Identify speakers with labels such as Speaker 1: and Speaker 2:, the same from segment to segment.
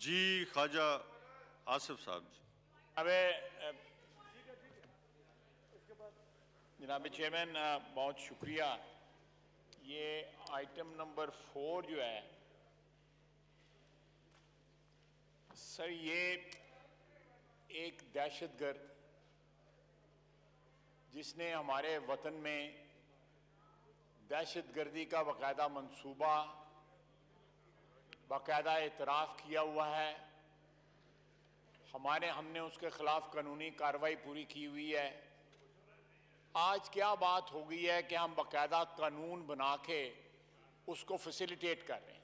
Speaker 1: जी ख्वाजा आसिफ साहब जी।
Speaker 2: जनाब चेयरमैन बहुत शुक्रिया। ये आइटम नंबर 4 जो है सर, ये एक दहशतगर्द जिसने हमारे वतन में दहशतगर्दी का बाकायदा मंसूबा, बाकायदा एतराफ़ किया हुआ है। हमने उसके खिलाफ कानूनी कार्रवाई पूरी की हुई है। आज क्या बात हो गई है कि हम बाकायदा कानून बना के उसको फैसिलिटेट कर रहे हैं।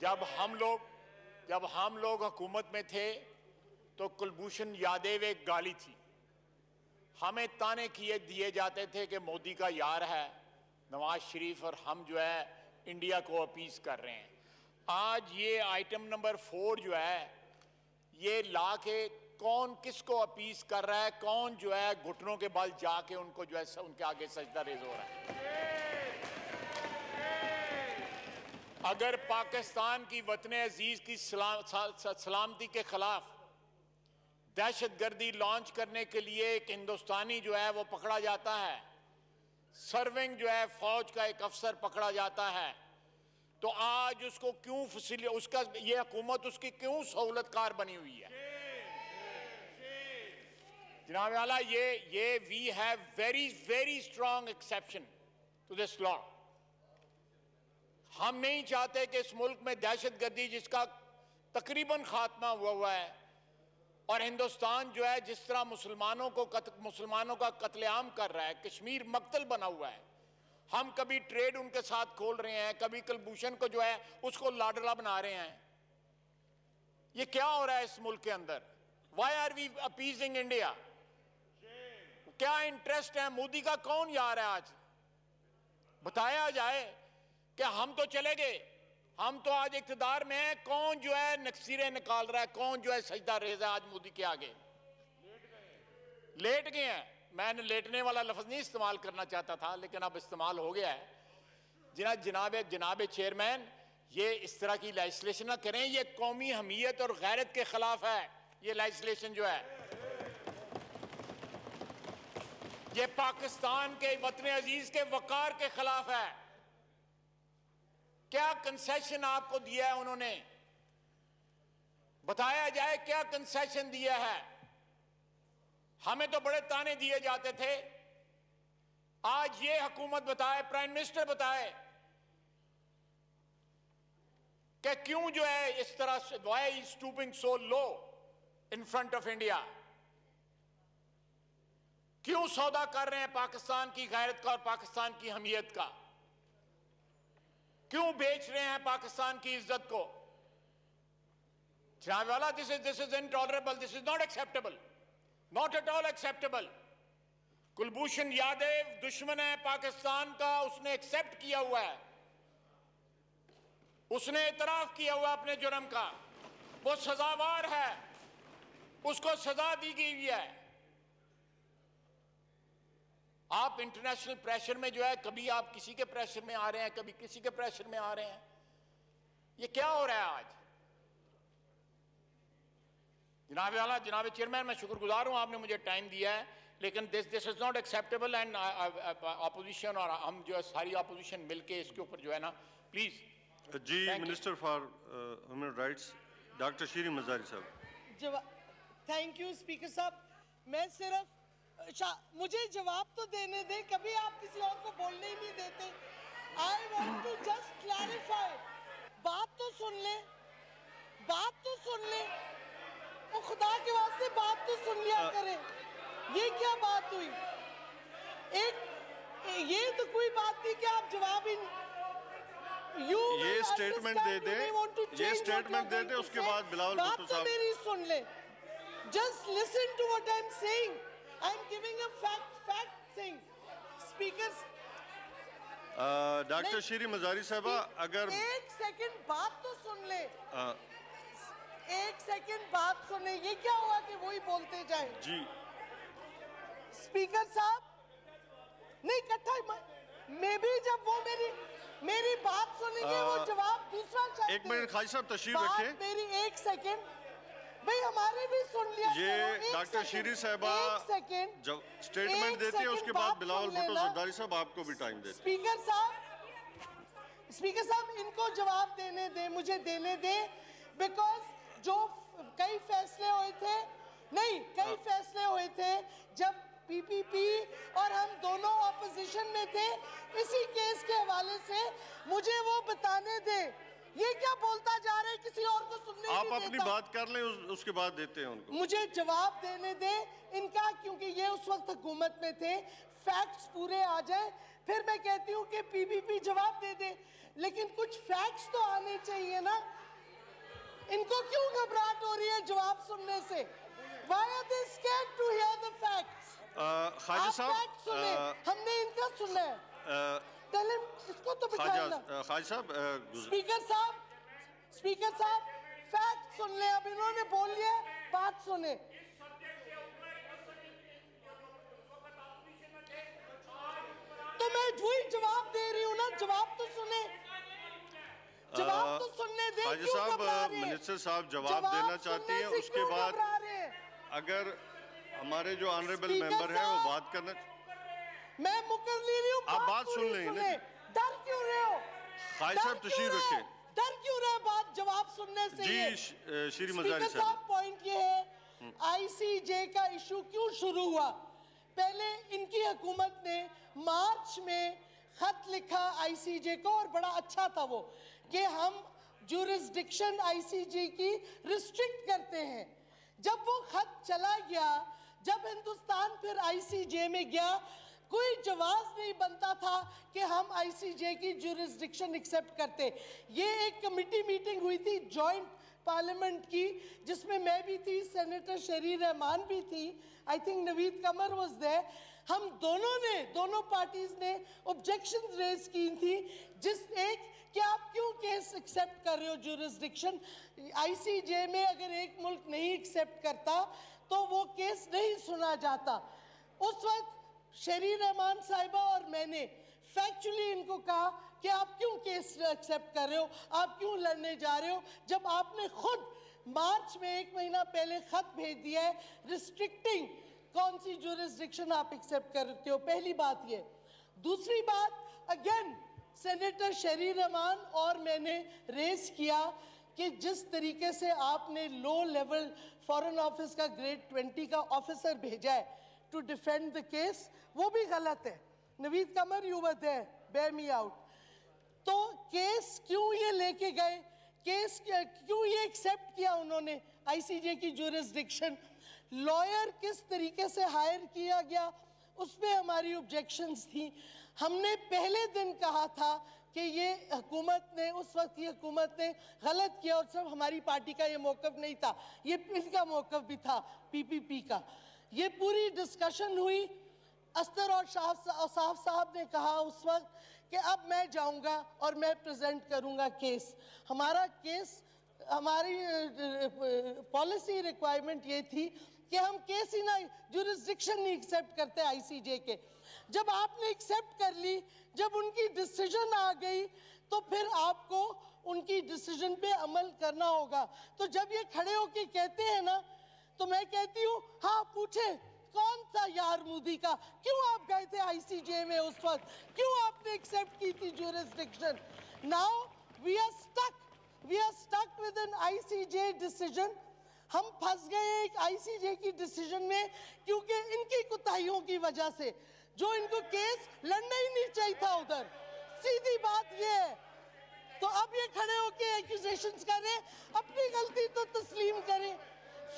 Speaker 2: जब हम लोग हुकूमत में थे तो कुलभूषण यादव एक गाली थी। हमें ताने दिए जाते थे कि मोदी का यार है नवाज शरीफ, और हम जो है इंडिया को अपीज कर रहे हैं। आज ये आइटम नंबर 4 जो है ये ला के कौन किसको अपीज कर रहा है, कौन जो है घुटनों के बल जाके उनको जो है उनके आगे सजदा रेज हो रहा है। अगर पाकिस्तान की वतन अजीज की सलामती के खिलाफ दहशतगर्दी लॉन्च करने के लिए एक हिंदुस्तानी जो है वो पकड़ा जाता है, सर्विंग जो है फौज का एक अफसर पकड़ा जाता है, तो आज उसको क्यों उसका ये हुकूमत उसकी क्यों सहूलतकार बनी हुई है? जनाब आला, ये we have very very strong exception to this law. हम नहीं चाहते कि इस मुल्क में दहशतगर्दी जिसका तकरीबन खात्मा हुआ है, और हिंदुस्तान जो है जिस तरह मुसलमानों का कत्लेआम कर रहा है, कश्मीर मक्तल बना हुआ है। हम कभी ट्रेड उनके साथ खोल रहे हैं, कभी कुलभूषण को जो है उसको लाडला बना रहे हैं। ये क्या हो रहा है इस मुल्क के अंदर? Why are we appeasing India? क्या इंटरेस्ट है? मोदी का कौन यार है? आज बताया जाए कि हम तो चले गए, हम तो आज इख्तिदार में है, कौन जो है नक्सीरे निकाल रहा है, कौन जो है सजदा रेज़ है आज मोदी के आगे? लेट गए हैं। मैंने लेटने वाला लफ्ज नहीं इस्तेमाल करना चाहता था, लेकिन अब इस्तेमाल हो गया है। जनाब चेयरमैन, ये इस तरह की लेजिस्लेशन ना करें, ये कौमी हमीयत और गैरत के खिलाफ है। ये लेजिस्लेशन जो है ये पाकिस्तान के वतन अजीज के वकार के खिलाफ है। क्या कंसेशन आपको दिया है उन्होंने? बताया जाए क्या कंसेशन दिया है? हमें तो बड़े ताने दिए जाते थे। आज ये हुकूमत बताए, प्राइम मिनिस्टर बताए कि क्यों जो है इस तरह से, why is stooping so low in front of India? क्यों सौदा कर रहे हैं पाकिस्तान की गैरत का और पाकिस्तान की हमीयत का? क्यों बेच रहे हैं पाकिस्तान की इज्जत को? जनाब वाला, this is intolerable, this is not acceptable, not at all acceptable. Kulbhushan Yadav दुश्मन है पाकिस्तान का, उसने एक्सेप्ट किया हुआ है, उसने इतराफ किया हुआ अपने जुर्म का, वो सजावार है, उसको सजा दी गई है। आप इंटरनेशनल प्रेशर में जो है, कभी आप किसी के प्रेशर में आ रहे हैं, कभी किसी के प्रेशर में आ रहे हैं। ये क्या हो रहा है आज? जनाब चेयरमैन, मैं शुक्रगुजार हूं आपने मुझे टाइम दिया है, लेकिन this is not acceptable. And opposition और हम जो है सारी अपोजिशन मिलके इसके ऊपर जो है ना, प्लीज।
Speaker 1: जी minister for human rights doctor Shireen Mazari साहब।
Speaker 3: थैंक यू स्पीकर साहब। मैं सिर्फ मुझे जवाब तो देने दें, कभी आप किसी और को बोलने ही नहीं देते। I want to just clarify. बात तो सुन ले, बात तो सुन ले, वो खुदा के वास्ते बात तो सुन लिया करे। ये क्या बात हुई? ये तो कोई बात नहीं कि आप जवाब ही
Speaker 1: ये स्टेटमेंट दे दे, ये स्टेटमेंट दे दे, उसके बाद बिलावल भुट्टो साहब।
Speaker 3: बात तो मेरी सुन ले, just listen to what I am saying. I am giving a fact thing. Speakers.
Speaker 1: Doctor Shireen Mazari साहबा, अगर
Speaker 3: एक सेकंड बात तो सुन ले, एक सेकंड बात सुन ले। ये क्या हुआ कि वही बोलते जाए?
Speaker 1: जी
Speaker 3: स्पीकर साहब, नहीं इकट्ठा मैं भी, जब वो मेरी मेरी बात सुनिए, वो जवाब दूसरा चाहते
Speaker 1: एक मिनट खाजी साहब तशरीफ
Speaker 3: बात
Speaker 1: रखें।
Speaker 3: मेरी एक सेकंड भाई, हमारी भी सुन लिया
Speaker 1: ये
Speaker 3: करो, एक
Speaker 1: डॉक्टर
Speaker 3: सेकंड,
Speaker 1: शीरी साहबा
Speaker 3: एक सेकंड,
Speaker 1: जब स्टेटमेंट
Speaker 3: एक
Speaker 1: देती है
Speaker 3: सेकंड
Speaker 1: उसके बाद
Speaker 3: बात
Speaker 1: बिलावल
Speaker 3: सुन
Speaker 1: भुट्टो
Speaker 3: लेना।
Speaker 1: जरदारी साहब आपको भी टाइम देते हैं।
Speaker 3: स्पीकर साहब इनको जवाब देने दे, मुझे देने दे, बिकॉज जो कई फैसले हुए थे, नहीं कई फैसले हुए थे जब पीपीपी और हम दोनों ऑपोजिशन में थे, इसी केस के हवाले से मुझे वो बताने दे। ये क्या बोलता जा रहे, किसी और को सुनने
Speaker 1: आप
Speaker 3: नहीं
Speaker 1: अपनी
Speaker 3: देता।
Speaker 1: बात कर लें, उसके बाद देते हैं उनको।
Speaker 3: मुझे जवाब देने दे इनका, क्योंकि ये उस वक्त हुकूमत में थे, फैक्ट्स पूरे आ जाए, फिर मैं कहती हूँ कि पीपीपी जवाब दे दे, लेकिन कुछ फैक्ट्स तो आने चाहिए ना। इनको क्यों घबराहट हो रही है जवाब सुनने से? Why are they scared to hear the facts?
Speaker 1: खाजी
Speaker 3: आप
Speaker 1: साहब
Speaker 3: फैक्ट सुने, हमने इनका सुना है। Tell him, इसको तो बिठाना।
Speaker 1: खाजी साहब
Speaker 3: स्पीकर साहब फैक्ट सुन ले, अब इन्होंने बोल लिया, बात सुने। तो मैं वही जवाब दे रही हूँ ना, जवाब तो सुने, जवाब तो सुनने दे।
Speaker 1: खाजी
Speaker 3: क्यों
Speaker 1: साहब
Speaker 3: घबरा रहे हैं?
Speaker 1: मिनिस्टर साहब जवाब देना चाहती हैं,
Speaker 3: सुनने से
Speaker 1: उसके
Speaker 3: क्यों
Speaker 1: बाद
Speaker 3: घबरा रहे हैं?
Speaker 1: अगर हमारे जो ऑनरेबल
Speaker 3: स्पीकर
Speaker 1: मेंबर हैं वो
Speaker 3: साहब,
Speaker 1: बात करना।
Speaker 3: मैं मुकर ले रही हूँ,
Speaker 1: आप बात
Speaker 3: पूरी
Speaker 1: सुन लें
Speaker 3: सुने। डर क्यों रहे हो?
Speaker 1: खाजी साहब तशरीफ रखें।
Speaker 3: डर क्यों रहे बात जवाब सुनने से?
Speaker 1: जी श्री मजारी
Speaker 3: स्पीकर
Speaker 1: साहब,
Speaker 3: साहब पॉइंट ये है, आईसीजे का इशू क्यों शुरू हुआ? पहले इनकी हुकूमत ने मार्च में खत लिखा आईसीजे को, और बड़ा अच्छा था वो, कि हम जुरिस्डिक्शन आईसीजे की रिस्ट्रिक्ट करते हैं। जब वो खत चला गया, जब हिंदुस्तान फिर आईसीजे में गया, कोई जवाब नहीं बनता था कि हम आईसीजे की जुरिस्डिक्शन एक्सेप्ट करते। ये एक कमिटी मीटिंग हुई थी जॉइंट पार्लियामेंट की, जिसमें मैं भी थी, सेनेटर शरीर रहमान भी थी, I think Naveed Qamar was there. हम दोनों पार्टीज ने ऑब्जेक्शंस रेज की थी, जिस एक कि आप क्यों केस एक्सेप्ट कर रहे हो जुरिस्डिक्शन आईसीजे में, अगर एक मुल्क नहीं एक्सेप्ट करता तो वो केस नहीं सुना जाता। उस वक्त शरीर रहमान साहिबा और मैंने फैक्चुअली इनको कहा कि आप क्यों केस एक्सेप्ट कर रहे हो, आप क्यों लड़ने जा रहे हो, जब आपने खुद मार्च में एक महीना पहले खत भेज दिया है रिस्ट्रिक्टिंग कौन सी जुरिस्डिक्शन आप एक्सेप्ट करते हो। पहली बात ये। दूसरी बात, अगेन सेनेटर शरीर रहमान और मैंने रेस किया कि जिस तरीके से आपने लो लेवल फॉरेन ऑफिस का ग्रेड 20 का ऑफिसर भेजा है टू डिफेंड द केस, वो भी गलत है। Naveed Qamar you were there, bear me out. तो केस क्यों ये लेके गए, केस क्यों ये एक्सेप्ट किया उन्होंने आईसीजे की जुरिस्डिक्शन, लॉयर किस तरीके से हायर किया गया, उसमें हमारी ऑब्जेक्शंस थी। हमने पहले दिन कहा था कि ये हुकूमत ने, उस वक्त की हुकूमत ने गलत किया, और सिर्फ हमारी पार्टी का ये मौक़िफ़ नहीं था, ये इनका मौक़िफ़ भी था पीपीपी का। ये पूरी डिस्कशन हुई। अस्तर और साहब साहब ने कहा उस वक्त कि अब मैं जाऊंगा और मैं प्रेजेंट करूंगा केस। हमारा केस, हमारी पॉलिसी रिक्वायरमेंट ये थी कि हम केस ही ना, जुरिस्डिक्शन नहीं एक्सेप्ट करते आईसीजे के। जब आपने एक्सेप्ट कर ली, जब उनकी डिसीजन आ गई, तो फिर आपको उनकी डिसीजन पे अमल करना होगा। तो जब ये खड़े होके कहते हैं ना, तो मैं कहती हूँ हाँ पूछे कौन था यार मोदी का, क्यों आप गए थे आईसीजे में उस वक्त, क्यों आपने एक्सेप्ट की थी jurisdiction? Now we are stuck with an ICJ decision. हम फंस गए एक आईसीजे की डिसीजन में, क्योंकि इनकी कुताहियों की वजह से, जो इनको केस लड़ना ही नहीं चाहिए था उधर। सीधी बात ये है। तो अब ये खड़े होके एक्यूजेशंस करें, अपनी गलती तो तस्लीम करें।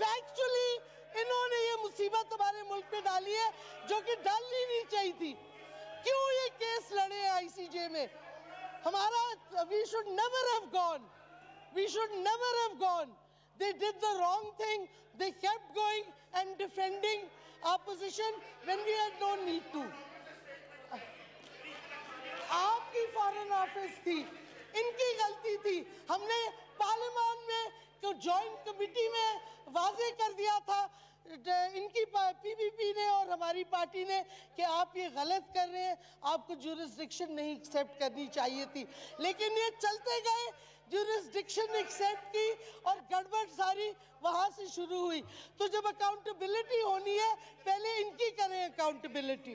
Speaker 3: फैक्चुअली इन्होंने ये मुसीबत हमारे मुल्क में डाली है जो कि डालनी नहीं चाहिए थी। क्यों ये केस लड़े आईसीजे में? हमारा we should never have gone. They did the wrong thing. They kept going and defending opposition when we had no need to. आपकी फॉरेन ऑफिस थी, इनकी गलती थी। हमने पार्लियामेंट में, जो जॉइंट कमिटी में वाजे कर दिया था, इनकी पीपीपी ने और हमारी पार्टी ने कि आप ये गलत कर रहे हैं, आपको जुरिस्डिक्शन नहीं एक्सेप्ट करनी चाहिए थी, लेकिन ये चलते गए, जुरिस्डिक्शन एक्सेप्ट की और गड़बड़ सारी वहां से शुरू हुई। तो जब अकाउंटेबिलिटी होनी है, पहले इनकी करें अकाउंटेबिलिटी।